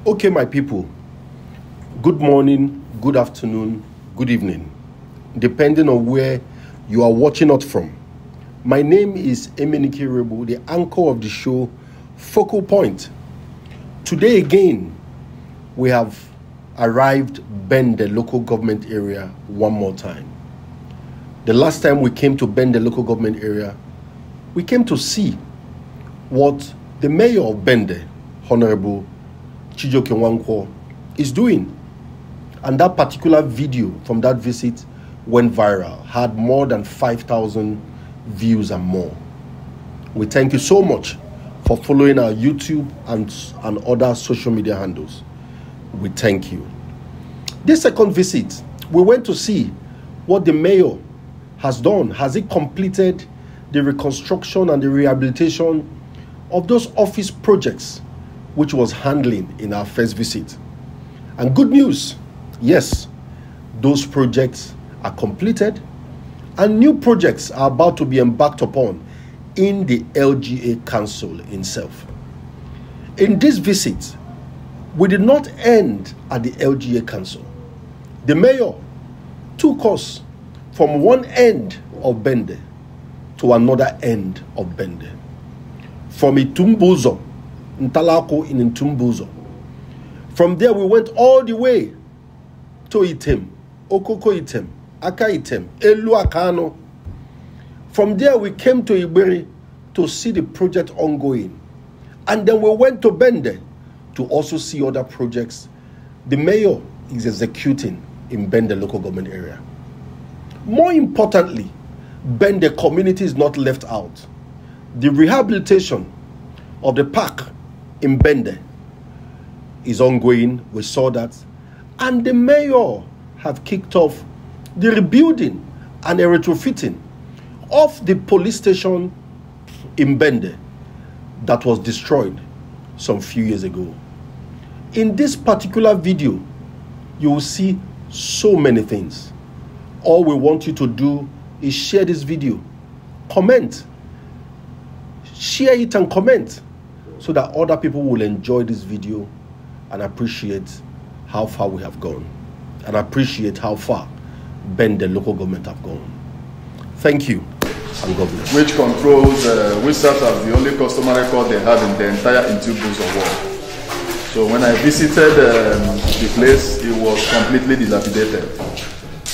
Okay, my people, good morning, good afternoon, good evening, depending on where you are watching us from. My name is Emenike Rebu, the anchor of the show, Focal Point. Today again, we have arrived Bende Local Government Area one more time. The last time we came to Bende Local Government Area, we came to see what the mayor of Bende, Honorable Chijioke Nwankwo, is doing. And that particular video from that visit went viral, had more than 5,000 views and more. We thank you so much for following our YouTube and other social media handles. We thank you. This second visit, we went to see what the mayor has done. Has he completed the reconstruction and the rehabilitation of those office projects which was handling in our first visit? And good news, yes, those projects are completed and new projects are about to be embarked upon in the LGA Council itself. In this visit, we did not end at the LGA Council. The mayor took us from one end of Bende to another end of Bende. From Itumbuzo, Ntalako in Itumbuzo. From there we went all the way to Item, Okoko Item, Aka Item, Elu Akano. From there we came to Igbere to see the project ongoing. And then we went to Bende to also see other projects the mayor is executing in Bende Local Government Area. More importantly, Bende community is not left out. The rehabilitation of the park in Bende is ongoing. We saw that. And the mayor have kicked off the rebuilding and the retrofitting of the police station in Bende that was destroyed some few years ago. In this particular video, you will see so many things. All we want you to do is share this video, comment, share it and comment, so that other people will enjoy this video and appreciate how far we have gone and appreciate how far Bende Local Government have gone. Thank you and God bless. Which controls, which serves as the only customer record they had in the entire Itumbuzo world. So when I visited the place, it was completely dilapidated.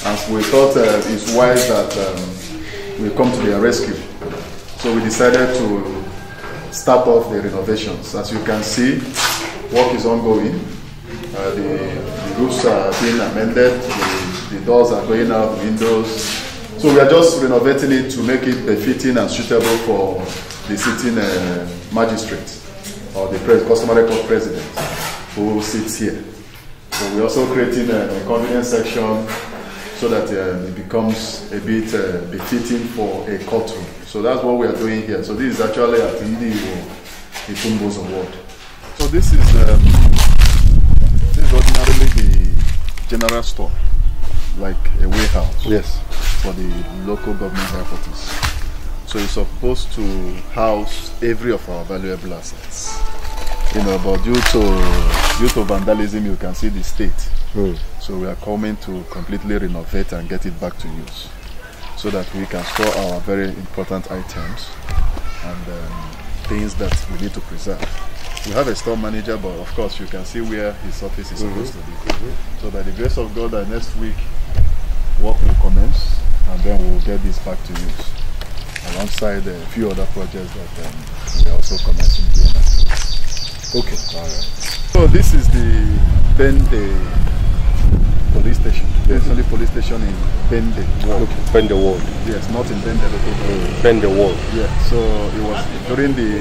And we thought it's wise that we come to their rescue. So we decided to start off the renovations. As you can see, work is ongoing. The roofs are being amended, the doors are going out, windows. So we are just renovating it to make it befitting and suitable for the sitting magistrate or the customer record president who sits here. So we're also creating a convenience section so that it becomes a bit befitting for a courtroom. So that's what we are doing here. So this is actually at the Itumbuzo ward. So this is ordinarily the general store, like a warehouse. Yes. For the local government headquarters. So it's supposed to house every of our valuable assets. You know, but due to vandalism, you can see the state. So we are coming to completely renovate and get it back to use, so that we can store our very important items and things that we need to preserve. We have a store manager, but of course you can see where his office is supposed to be. So by the grace of God, next week work will commence, and then we'll get this back to use, alongside a few other projects that we are also commencing here next week. Okay, all right. So this is the Bende police station. There's only police station in Bende Ward. Okay, Bende Ward. Yes, not in Bende Local Government. Bende Ward. Yeah, so it was during the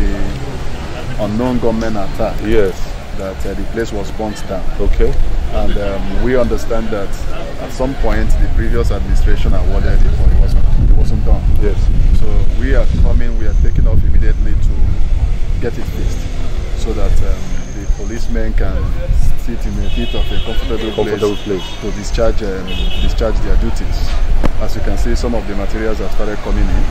unknown government attack. Yes. That the place was burnt down. Okay. And we understand that at some point the previous administration awarded it, but it wasn't done. Yes. So we are taking off immediately to get it fixed, so that the policemen can sit in a bit of a comfortable place to discharge their duties. As you can see, some of the materials have started coming in.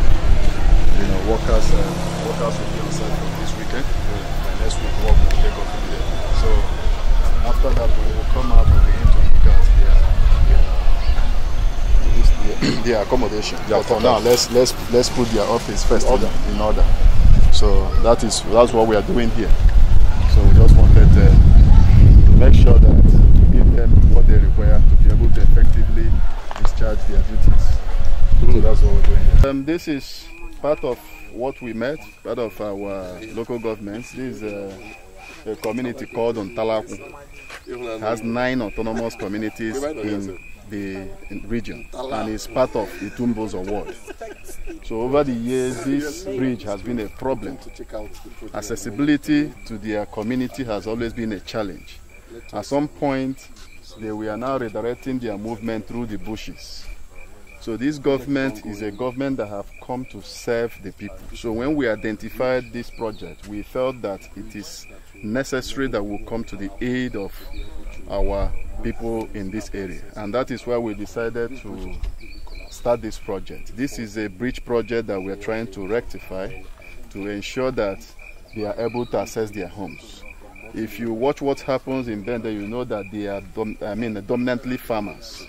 You know, workers will be on site for this weekend, and next week work will take off immediately. So after that we will come out and begin to look at their accommodation. But for now, let's put their office first in order. So that's what we are doing here. So we just wanted to make sure that we give them what they require to be able to effectively discharge their duties. So that's what we're doing here. This is part of what we met, part of our local governments. This is a community called Untalaku. It has 9 autonomous communities in the region, and is part of Itumbuzo ward. So over the years, this bridge has been a problem. Accessibility to their community has always been a challenge. At some point, they were now redirecting their movement through the bushes. So this government is a government that have come to serve the people. So when we identified this project, we felt that it is necessary that we come to the aid of our people in this area. And that is why we decided to start this project. This is a bridge project that we are trying to rectify to ensure that they are able to access their homes. If you watch what happens in Bende, you know that they are dominantly farmers.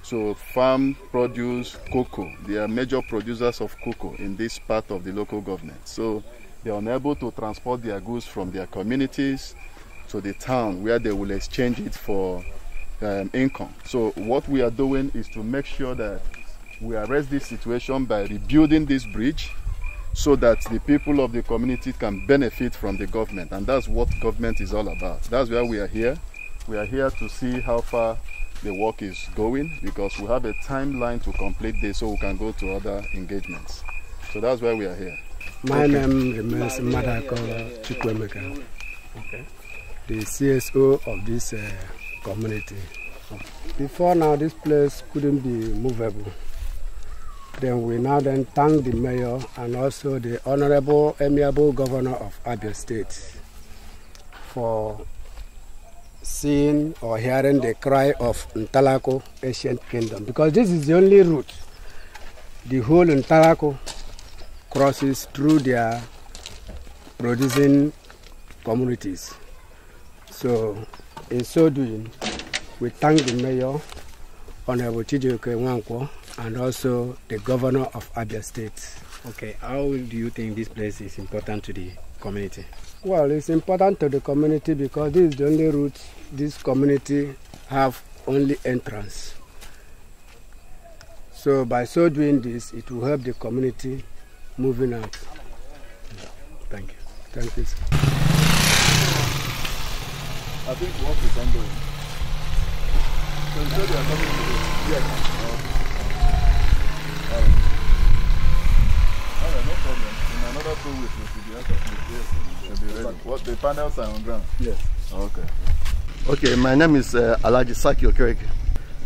So farm produce cocoa. They are major producers of cocoa in this part of the local government. So they are unable to transport their goods from their communities to the town where they will exchange it for income. So what we are doing is to make sure that we arrest this situation by rebuilding this bridge so that the people of the community can benefit from the government. And that's what government is all about. That's why we are here. We are here to see how far the work is going, because we have a timeline to complete this so we can go to other engagements. So that's why we are here. My name remains Madako Chukwemeka, the CSO of this community. Before now, this place couldn't be movable. Then we thank the mayor and also the Honorable Amiable Governor of Abia State for seeing or hearing the cry of Untalaku Ancient Kingdom, because this is the only route the whole Untalaku crosses through their producing communities. So in so doing, we thank the mayor, Honorable Chijioke Nwankwo, and also the governor of Abia State. Okay, how do you think this place is important to the community? Well, it's important to the community because this is the only route this community have only entrance. So by so doing this, it will help the community moving out. Thank you. Thank you, sir. I think work is ongoing. So you said they are coming today? Yes. Alright, no problem. In another 2 weeks, we should be out of this. Yes, should be ready. What, the panels are on ground? Yes. Okay. Okay, my name is Alaji Saki Okereke.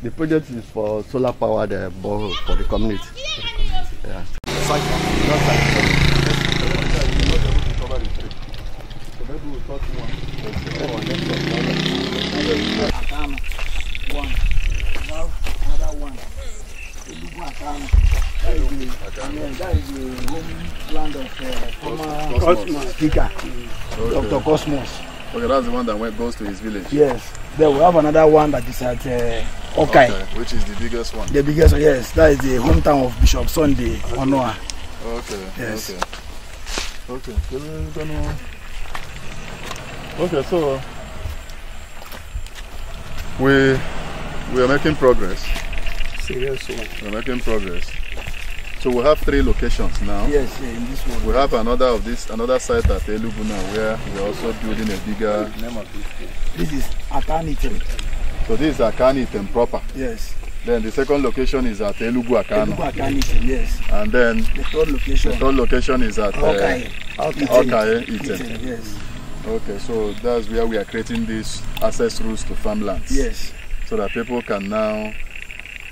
The project is for solar powered borehole for the community. Yeah. That is the homeland of former speaker, Dr. Cosmos. Okay, that's the one that goes to his village. Yes. Then we have another one that is at Okai. Which is the biggest one? The biggest one, yes. That is the hometown of Bishop Sunday Onoa. Okay. Yes. Okay. Okay, so we are making progress. Serious one. We're making progress. So we have 3 locations now. Yes, yeah, in this one. We have another site at Elugu now where we're also building a bigger. This is Akanitem. So this is Akanitem proper. Yes. Then the second location is at Elugu Akano. Elugu Akanitem, yes. And then the third location is at Okai Iten. Yes. Okay, so that's where we are creating these access routes to farmlands. Yes. So that people can now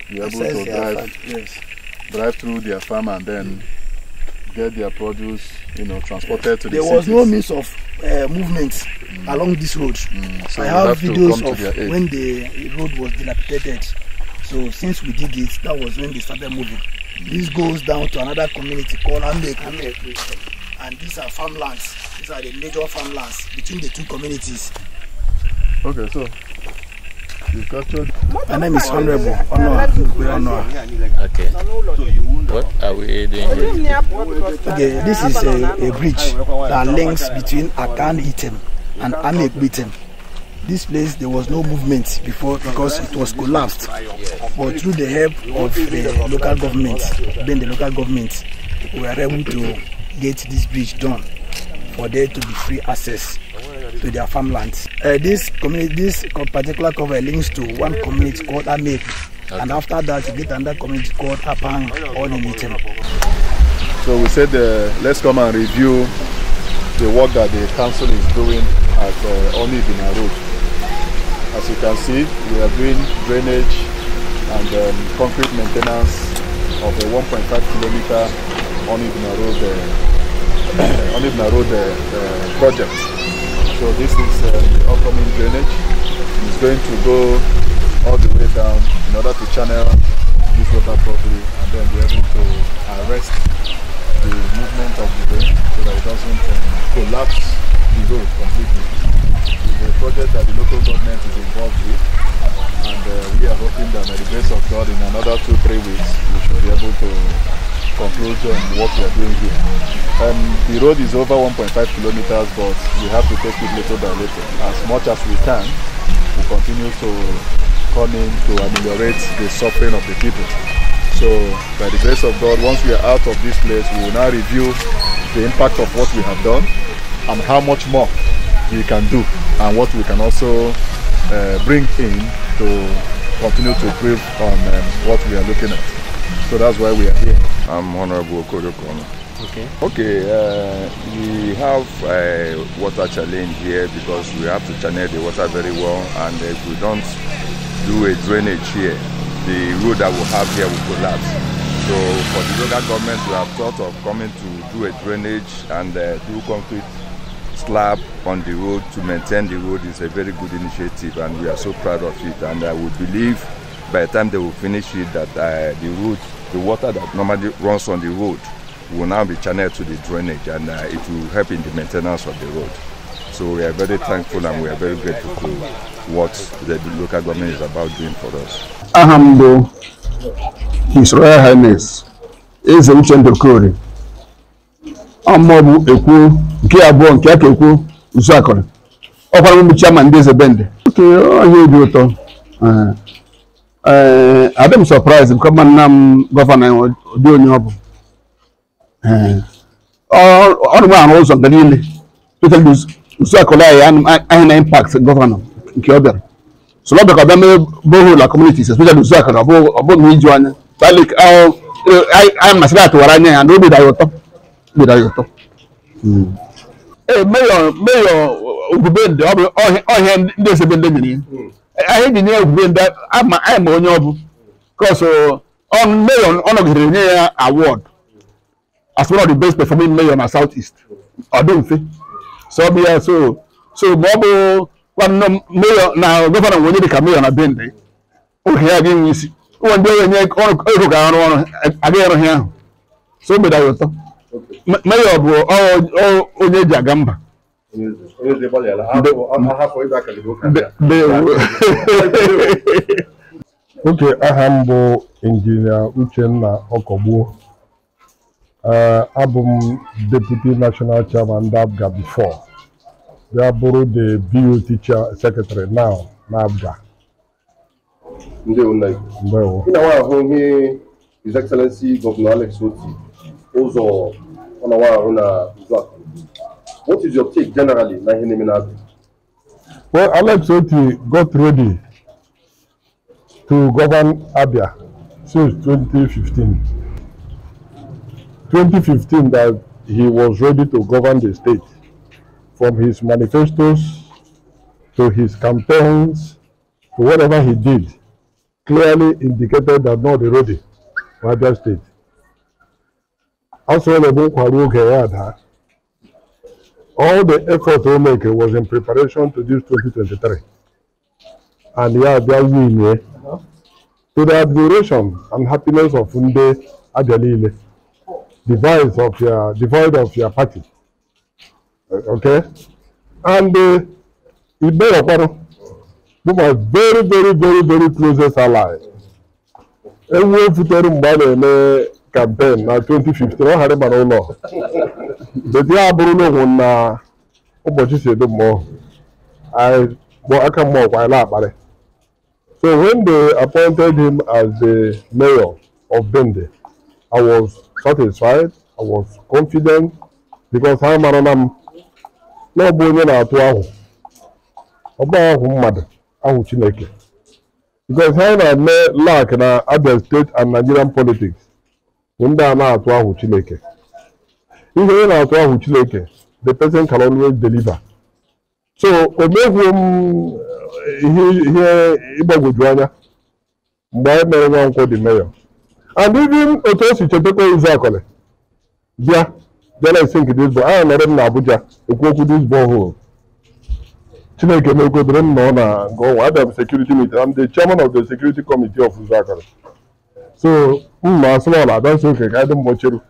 be able to drive through their farm and then get their produce, transported to the cities. There was no means of movement along this road. So I have videos of when the road was dilapidated. So since we did it, that was when they started moving. This goes down to another community called Ameku. And these are farmlands. These are the major farmlands between the 2 communities. Okay, so you captured. My name is Honorable Honor. Okay. What are we doing here? Okay, this is a bridge that links between Akan Item and Amek Bitem. This place, there was no movement before because it was collapsed. But through the help of the local government, Bende Local Government, we were able to get this bridge done for there to be free access to their farmlands. This particular cover links to one community called Amek, and after that, you get another community called Apang or Nimitem. So we said, let's come and review the work that the council is doing at Onibina Road. As you can see, we are doing drainage and concrete maintenance of a 1.5 kilometer Onibina Road project. So this is the upcoming drainage. It's going to go all the way down in order to channel this water properly and then be able to arrest the movement of the rain so that it doesn't collapse the road completely. It's a project that the local government is involved with, and we are hoping that by the grace of God in another 2-3 weeks we should be able to conclude on what we are doing here. The road is over 1.5 kilometers, but we have to take it little by little. As much as we can, we continue to come in to ameliorate the suffering of the people. So by the grace of God, once we are out of this place, we will now review the impact of what we have done and how much more we can do and what we can also bring in to continue to improve on what we are looking at. So that's why we are here. I'm Honorable Kodokono. Okay. Okay, we have a water challenge here because we have to channel the water very well, and if we don't do a drainage here, the road that we have here will collapse. So for the local government, we have thought of coming to do a drainage and do concrete slab on the road to maintain the road. Is a very good initiative, and we are so proud of it. And I would believe by the time they will finish it, that the water that normally runs on the road will now be channeled to the drainage, and it will help in the maintenance of the road. So we are very thankful and we are very grateful for what the local government is about doing for us. Ahambo, His Royal Highness, Eze Uchendokori, Amobu Ekwu, nke abụọ nke aka Ekwu Uzoakoli. Ọkwara m chairman Bende Bende. Okay, onye dị ụtọ. I'm surprised because I'm governor dị onye ọ bụ. Ọ dị mma ụzọ nke niile. Total Uzoakoli anyị na impact governor nke ọ bịara. So not because them both communities, especially Uzoakoli, about me join. Like I am not to Waranya and Ruby Dayoto. Mayor Bende, all him there's a Bende. I had the name that I'm on your because on Mayor Honor Award as one of the best performing mayor in the Southeast. I don't think so. Be so Bobo. One mayor now governor when you come here on a Bende. Oh, here again, you see. One day when you again here. So, but I was mayor Oneja Gamba. Okay, Ahambo Engineer Uchenna Okobu. Abum Deputy National Chairman Dabga before. They are borrowed the BU teacher secretary now, Abia. His Excellency Governor Alex Oti, also on our what is your take generally? Well, Alex Oti got ready to govern Abia since 2015. 2015 that he was ready to govern the state. From his manifestos to his campaigns to whatever he did, clearly indicated that not the ready for Abia State. Also, all the effort we make was in preparation to this 2023. And yeah, they are winning to the admiration and happiness of Funde Ajalile, devoid of your party. Okay, and Igbere my very, very, very, very closest ally. And we put in the campaign in 2015. I had a man law. But yeah, Bruno, when Obochi said more, I can more while about it. So when they appointed him as the mayor of Bende, I was satisfied, I was confident, because I'm no bonye na atu ahu. Oba ahu mmadu, ahu Chineke. Because how na me lack na Abia state and Nigerian politics. Wunda na atu ahu Chineke. If you na atu ahu Chineke, the person can always deliver. So omegwum here Ibagojwanya, mgbe mere Nwankwo the mayor. And even Otosi Chijioke Nwankwo, yeah, then I think this boy, I am not in Abuja, this borehole. Chineke Melko didn't know na go. I have security meeting. I'm the chairman of the security committee of Uzoakoli. So, I don't say I don't watch you.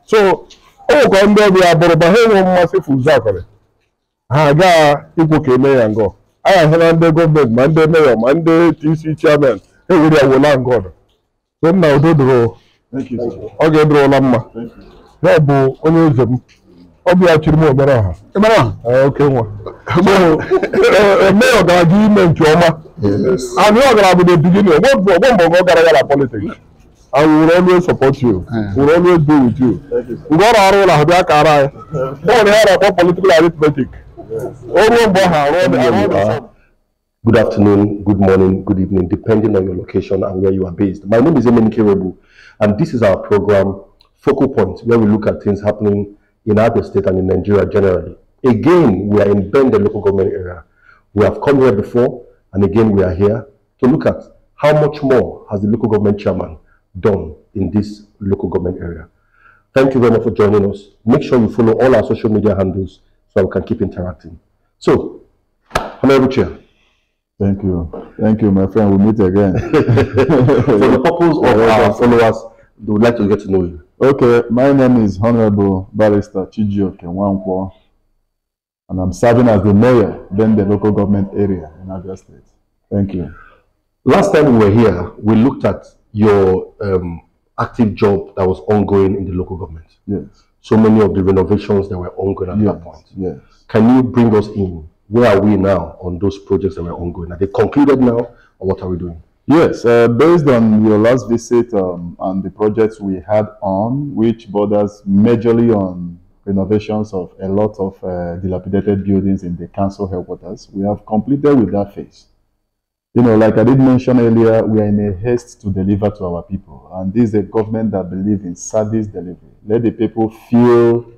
So, come there, we are but massive Uzoakoli. I got people came and go. I have the government, Monday mayor, Monday TC chairman. Hey, we are one God. So now do the thank you. Okay, bro, Lamma. Thank you. Only them. Obia chirimo baraha. Okay, one. So, mayor got agreement choma. Yes. And you are going to be the beginning. What politics? I will always support you. We will always be with you. We got our own Abia. Don't have a political arithmetic. Good afternoon, good morning, good evening, depending on your location and where you are based. My name is Itumbuzo, and this is our program, Focal Point, where we look at things happening in Abia State and in Nigeria generally. Again, we are in Bende Local Government Area. We have come here before, and again, we are here to look at how much more has the local government chairman done in this local government area. Thank you very much for joining us. Make sure you follow all our social media handles so we can keep interacting. So, Honorable Chair. Thank you. Thank you, my friend. We'll meet again. For the purpose of our followers, they would like to get to know you. Okay, my name is Honorable Barrister Chijioke Nwankwo, and I'm serving as the mayor of Bende Local Government Area in Abia State. Thank you. Last time we were here, we looked at your active job that was ongoing in the local government. Yes. So many of the renovations that were ongoing at that point. Yes. Can you bring us in? Where are we now on those projects that were ongoing? Are they concluded now, or what are we doing? Yes, based on your last visit and the projects we had on, which borders majorly on renovations of a lot of dilapidated buildings in the council headquarters, we have completed with that phase. You know, like I did mention earlier, we are in a haste to deliver to our people. And this is a government that believes in service delivery. Let the people feel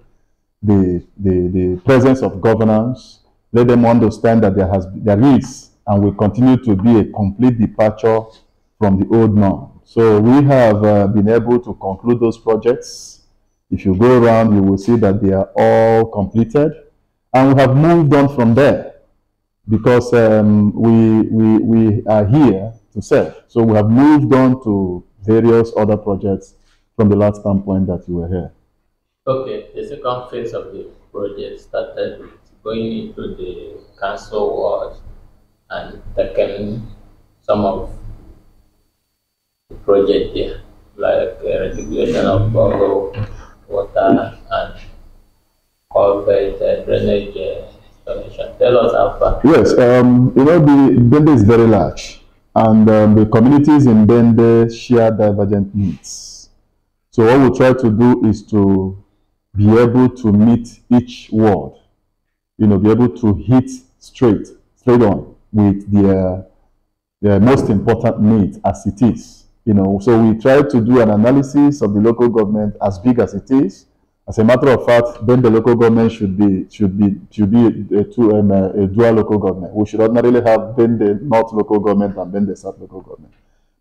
the presence of governance. Let them understand that there is and will continue to be a complete departure from the old norm. So we have been able to conclude those projects. If you go around, you will see that they are all completed. And we have moved on from there, because we are here to serve. So we have moved on to various other projects from the last standpoint that you were here. Okay, the second phase of the project started with going into the council ward and taking some of the project there, like regulation of borrow, water, and culvert, drainage installation. Tell us how far. Yes, you know, the Bende is very large, and the communities in Bende share divergent needs. So what we try to do is to be able to meet each ward, you know, be able to hit straight on with their most important needs as it is. You know, so we try to do an analysis of the local government as big as it is. As a matter of fact, then the local government should be a dual local government. We should ordinarily have Bende North local government and Bende South local government.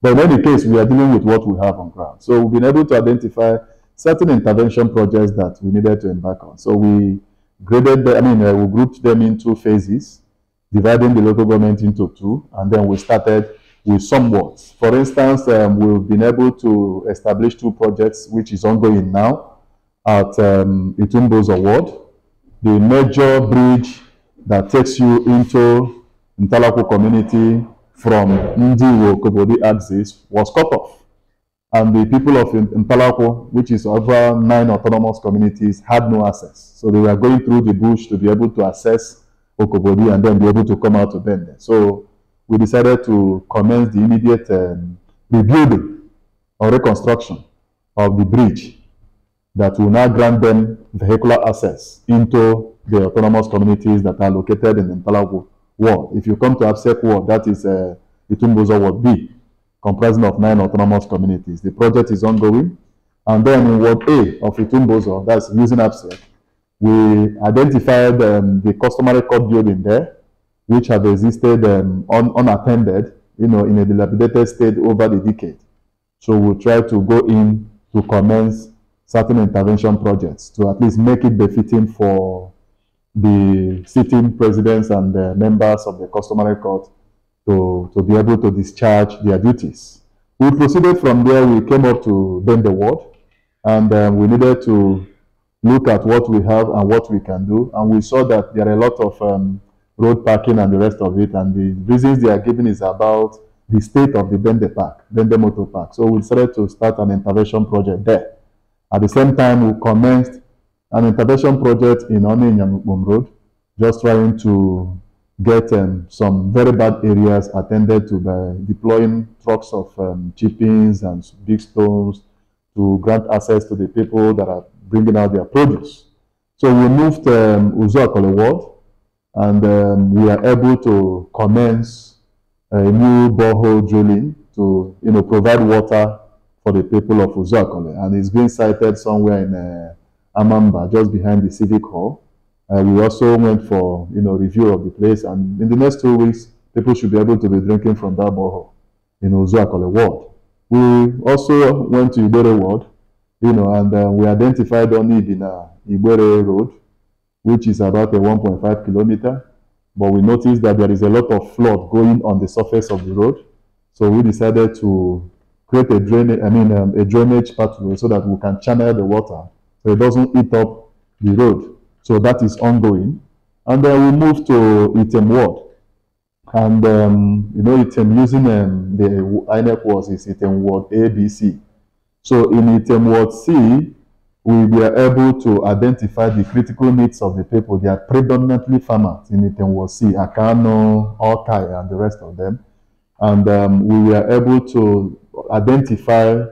But in any case, we are dealing with what we have on ground. So we've been able to identify certain intervention projects that we needed to embark on. So we graded, we grouped them into phases, dividing the local government into two, and then we started with some wards. For instance, we've been able to establish two projects, which is ongoing now at Itumbuzo ward, the major bridge that takes you into Ntalakwo community from Ndiwo Kobodi axis was cut off. And the people of Ntalakwo, which is over 9 autonomous communities, had no access. So they were going through the bush to be able to access Okobodi and then be able to come out to Bende. So we decided to commence the immediate rebuilding or reconstruction of the bridge that will now grant them vehicular access into the autonomous communities that are located in the Ntalakwo ward. If you come to Absek ward, that is Itumbuzo ward B, comprising of 9 autonomous communities. The project is ongoing. And then in Ward A of Itumbuzo, that's using Absek, we identified the customary court building there, which have existed unattended, in a dilapidated state over the decade. So we'll try to go in to commence certain intervention projects to at least make it befitting for the sitting presidents and the members of the customary court to be able to discharge their duties. We proceeded from there. We came up to Bende ward, and we needed to look at what we have and what we can do. And we saw that there are a lot of road parking and the rest of it. And the reasons they are giving is about the state of the Bende Park, Bende Motor Park. So we decided to start an intervention project there. At the same time, we commenced an intervention project in Oninyamukbom Road, just trying to get some very bad areas attended to by deploying trucks of chippings and big stones to grant access to the people that are bringing out their produce. So we moved Uzoakoli ward, and we are able to commence a new borehole drilling to provide water for the people of Uzoakoli, and it's being sited somewhere in Amamba, just behind the Civic Hall. We also went for review of the place, and in the next 2 weeks, people should be able to be drinking from that borehole in Uzoakoli ward. We also went to Igbere ward, and we identified only the Igbere road, which is about a 1.5 kilometer, but we noticed that there is a lot of flood going on the surface of the road, so we decided to create a drainage pathway so that we can channel the water so it doesn't eat up the road. So that is ongoing. And then we moved to Item ward. And, Item using the INEC wards is Item ward A, B, C. So in Item ward C, we were able to identify the critical needs of the people. They are predominantly farmers in Item ward C, Akano, Okai, and the rest of them. And we were able to identify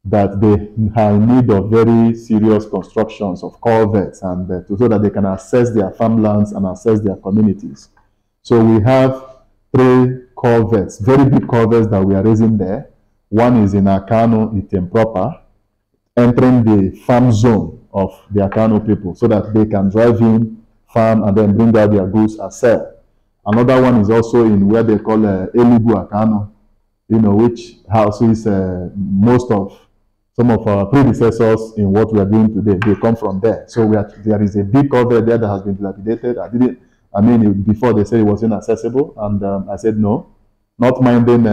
that they are in need of very serious constructions of culverts, and so that they can access their farmlands and access their communities. So we have 3 culverts, very big culverts that we are raising there. One is in Akano Item proper, entering the farm zone of the Akano people so that they can drive in, farm, and then bring out their goods and sell. Another one is also in where they call Elibu Akano, which houses most of some of our predecessors in what we are doing today. They come from there. So there is a big culvert there that has been dilapidated. Before they said it was inaccessible, and I said no, not minding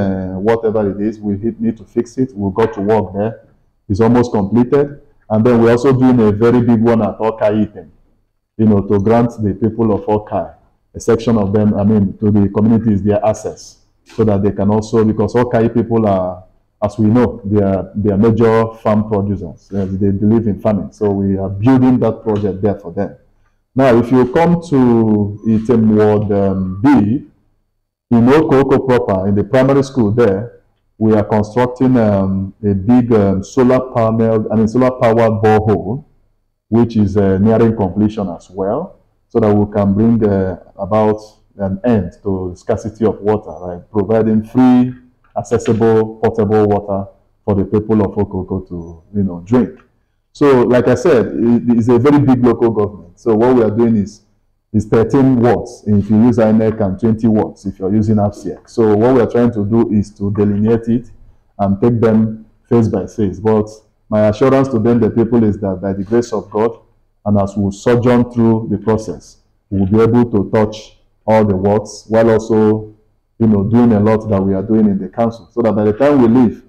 whatever it is, we need to fix it. We got to work there. It's almost completed. And then we're also doing a very big one at Okai Item, to grant the people of Okai, a section of them, to the communities, their access, so that they can also, because Okai people are, as we know, they are major farm producers. They believe in farming. So we are building that project there for them. Now, if you come to Item Ward B, in Okoko proper, in the primary school there, we are constructing a big solar-powered borehole, which is nearing completion as well, so that we can bring about an end to the scarcity of water, right? Providing free, accessible, portable water for the people of Okoko to, drink. So, like I said, it's a very big local government. So what we are doing is 13 watts if you use INEC and 20 watts if you're using APSEC. So what we are trying to do is to delineate it and take them phase by phase. But my assurance to them, the people, is that by the grace of God, and as we sojourn through the process, we will be able to touch all the watts while also doing a lot that we are doing in the council, so that by the time we leave,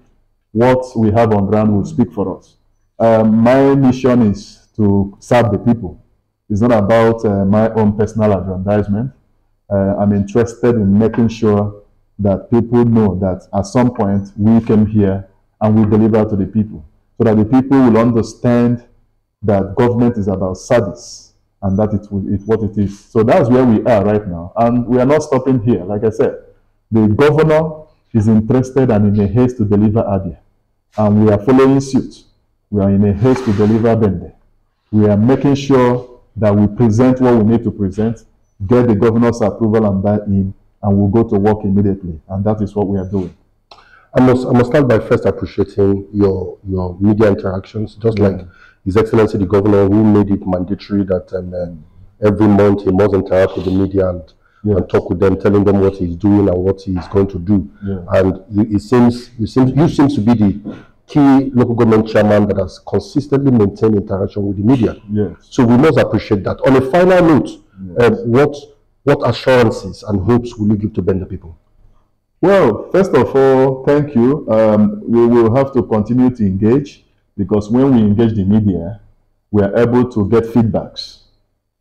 what we have on ground will speak for us. My mission is to serve the people. It's not about my own personal aggrandizement. I'm interested in making sure that people know that at some point we came here and we deliver to the people, so that the people will understand that government is about service and that it's what it is. So that's where we are right now. And we are not stopping here. Like I said, the governor is interested and in a haste to deliver Abia. And we are following suit. We are in a haste to deliver Bende. We are making sure that we present what we need to present, get the governor's approval and buy-in, and we'll go to work immediately. And that is what we are doing. I must start by first appreciating your media interactions, just like His Excellency the Governor, who made it mandatory that every month he must interact with the media and talk with them, telling them what he's doing and what he's going to do. And you seem to be the key local government chairman that has consistently maintained interaction with the media. So we must appreciate that. On a final note, what assurances and hopes will you give to Bende people? Well, first of all, thank you. We will have to continue to engage, because when we engage the media, we are able to get feedbacks.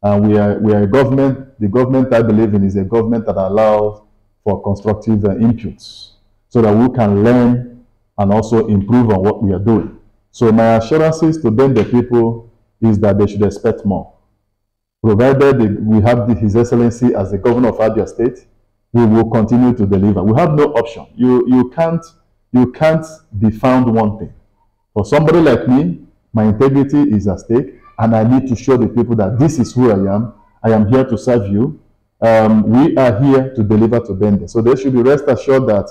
And we are a government. The government I believe in is a government that allows for constructive inputs, so that we can learn and also improve on what we are doing. So my assurances to Bende people is that they should expect more. Provided we have His Excellency as the Governor of Abia State, we will continue to deliver. We have no option. You can't be found wanting. For somebody like me, my integrity is at stake, and I need to show the people that this is who I am. I am here to serve you. We are here to deliver to Bende. So they should be rest assured that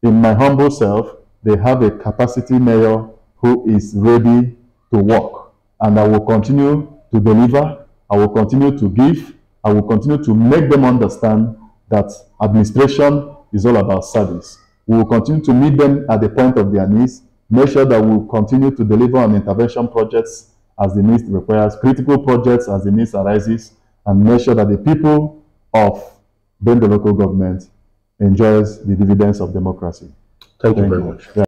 in my humble self, they have a capacity mayor who is ready to work. And I will continue to deliver. I will continue to give. I will continue to make them understand that administration is all about service. We will continue to meet them at the point of their needs, make sure that we will continue to deliver on intervention projects as the needs requires, critical projects as the needs arises, and make sure that the people of Bende Local Government enjoys the dividends of democracy. Thank you very much.